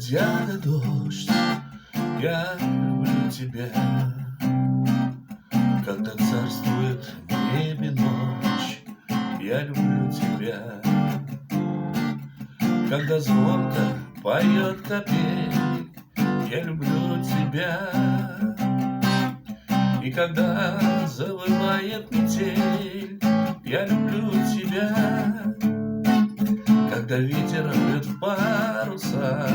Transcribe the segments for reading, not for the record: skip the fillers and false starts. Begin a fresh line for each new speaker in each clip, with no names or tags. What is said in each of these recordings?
дядя дождь, я люблю тебя. Когда царствует в небе ночь, я люблю тебя. Когда звонко поет капель, я люблю тебя. И когда завывает метель, я люблю тебя. Когда ветер рвет в парусах,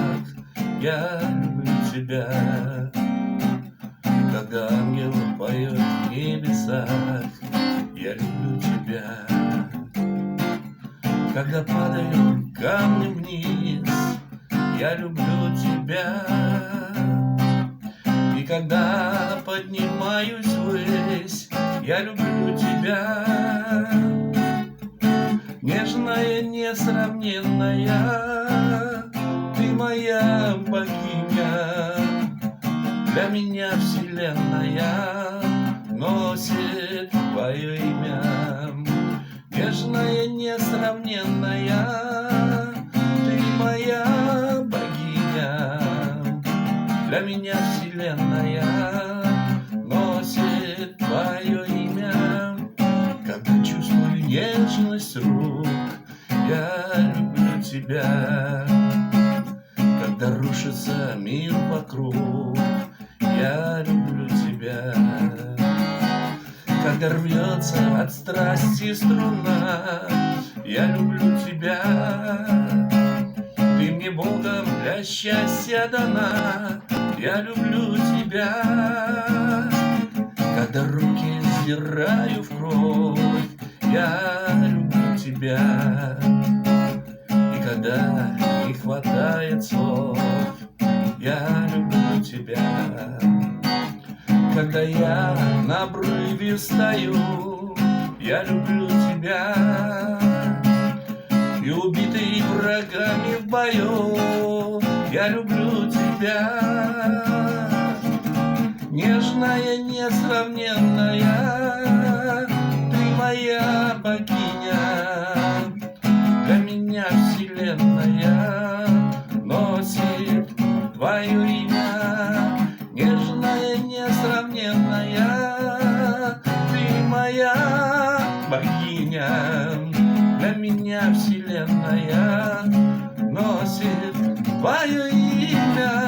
я люблю тебя. Когда ангел поет в небесах, я люблю тебя. Когда падаю камнем вниз, я люблю тебя. И когда поднимаюсь ввысь, я люблю тебя. Нежная, несравненная, ты моя богиня. Для меня вселенная носит твое имя. Нежная, несравненная, ты моя богиня. Для меня вселенная носит твое имя. Когда чувствую нежность рук, я люблю тебя. Когда рушится мир вокруг, я люблю тебя. Когда рвется от страсти струна, я люблю тебя. Ты мне Богом для счастья дана, я люблю тебя. Когда руки сдираю в кровь, я люблю тебя. И когда не хватает слов, я люблю тебя. Когда я на обрыве стою, я люблю тебя. И убитый врагами в бою, я люблю тебя. Нежная, несравненная, ты моя богиня. Для меня вселенная носит твое имя. Нежная, несравненная, ты моя богиня. Для меня вселенная носит твое имя.